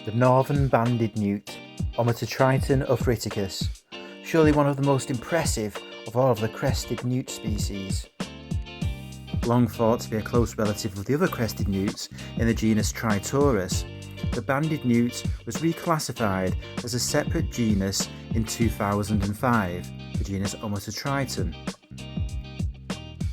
The Northern Banded Newt, Ommatotriton ophryticus, surely one of the most impressive of all of the crested newt species. Long thought to be a close relative of the other crested newts in the genus Tritorus, the banded newt was reclassified as a separate genus in 2005, the genus Ommatotriton.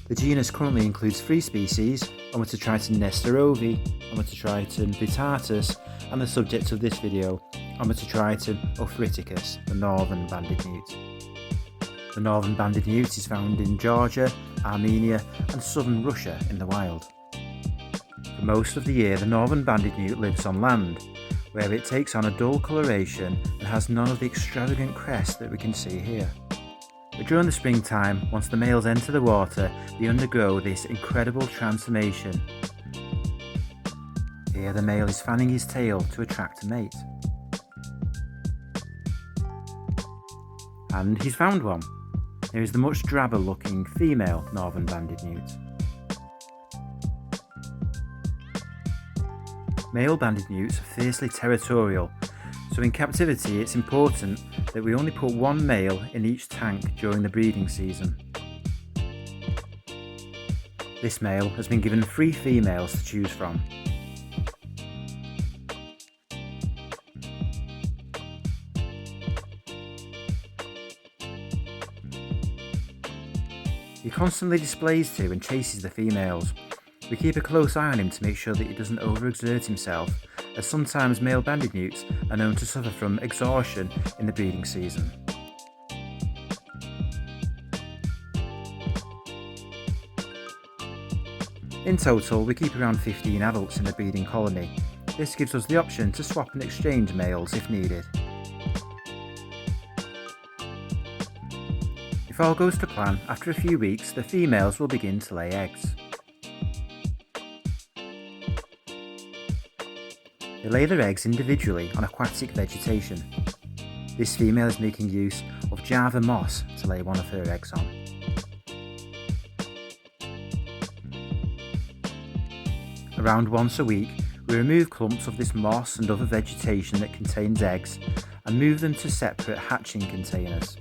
The genus currently includes 3 species, Ommatotriton nestorovi, Ommatotriton vittatus, and the subject of this video, Ommatotriton ophryticus, the Northern Banded Newt. The Northern Banded Newt is found in Georgia, Armenia and southern Russia in the wild. For most of the year the Northern Banded Newt lives on land, where it takes on a dull coloration and has none of the extravagant crest that we can see here. But during the springtime, once the males enter the water, they undergo this incredible transformation. Here the male is fanning his tail to attract a mate. And he's found one. Here is the much drabber looking female Northern Banded Newt. Male banded newts are fiercely territorial, so in captivity it's important that we only put one male in each tank during the breeding season. This male has been given 3 females to choose from. He constantly displays to and chases the females. We keep a close eye on him to make sure that he doesn't overexert himself, as sometimes male banded newts are known to suffer from exhaustion in the breeding season. In total, we keep around 15 adults in the breeding colony. This gives us the option to swap and exchange males if needed. If all goes to plan, after a few weeks the females will begin to lay eggs. They lay their eggs individually on aquatic vegetation. This female is making use of Java moss to lay one of her eggs on. Around once a week, we remove clumps of this moss and other vegetation that contains eggs and move them to separate hatching containers.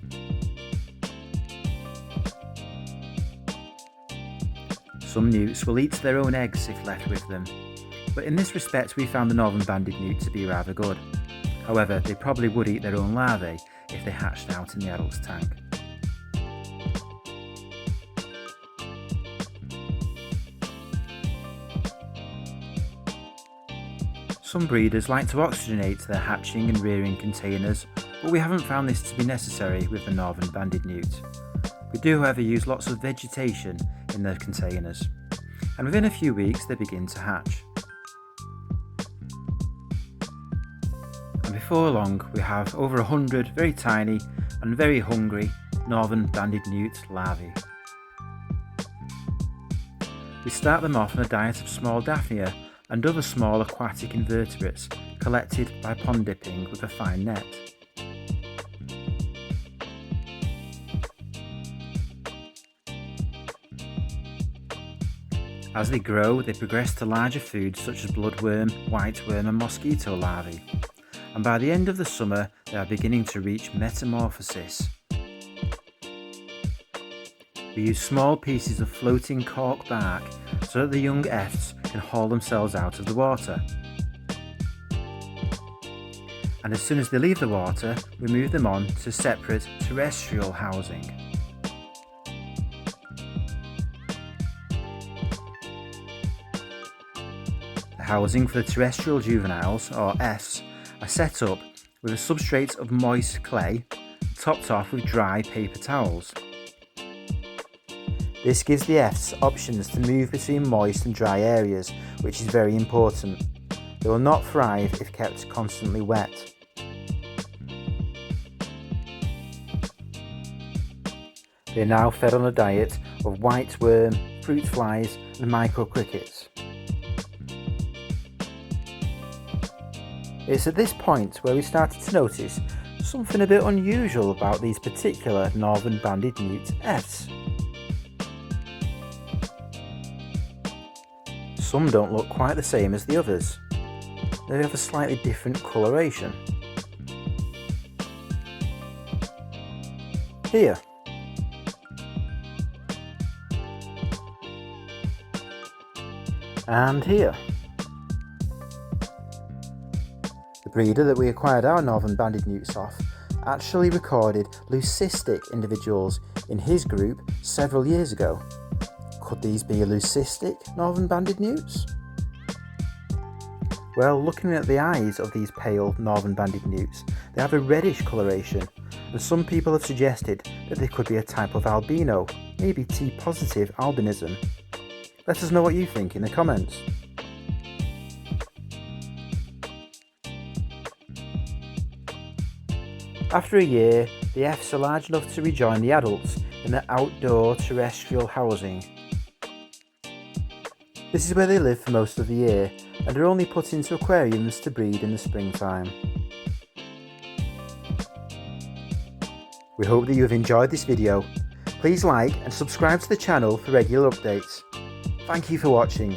Some newts will eat their own eggs if left with them, but in this respect we found the Northern Banded Newt to be rather good. However, they probably would eat their own larvae if they hatched out in the adult's tank. Some breeders like to oxygenate their hatching and rearing containers, but we haven't found this to be necessary with the Northern Banded Newt. We do however use lots of vegetation in their containers, and within a few weeks they begin to hatch. And before long we have over 100 very tiny and very hungry Northern Banded Newt larvae. We start them off on a diet of small Daphnia and other small aquatic invertebrates collected by pond dipping with a fine net. As they grow, they progress to larger foods such as bloodworm, whiteworm and mosquito larvae, and by the end of the summer they are beginning to reach metamorphosis. We use small pieces of floating cork bark so that the young efts can haul themselves out of the water. And as soon as they leave the water, we move them on to separate terrestrial housing. The housing for the terrestrial juveniles, or efts, are set up with a substrate of moist clay, topped off with dry paper towels. This gives the efts options to move between moist and dry areas, which is very important. They will not thrive if kept constantly wet. They are now fed on a diet of whiteworm, fruit flies and microcrickets. It's at this point where we started to notice something a bit unusual about these particular Northern Banded Newt efts. Some don't look quite the same as the others. they have a slightly different coloration. Here. And here. The breeder that we acquired our Northern Banded Newts off actually recorded leucistic individuals in his group several years ago. Could these be a leucistic Northern Banded Newts? Well, looking at the eyes of these pale Northern Banded Newts, they have a reddish coloration, and some people have suggested that they could be a type of albino, maybe T-positive albinism. Let us know what you think in the comments. After a year, the Fs are large enough to rejoin the adults in their outdoor terrestrial housing. This is where they live for most of the year and are only put into aquariums to breed in the springtime. We hope that you have enjoyed this video. Please like and subscribe to the channel for regular updates. Thank you for watching.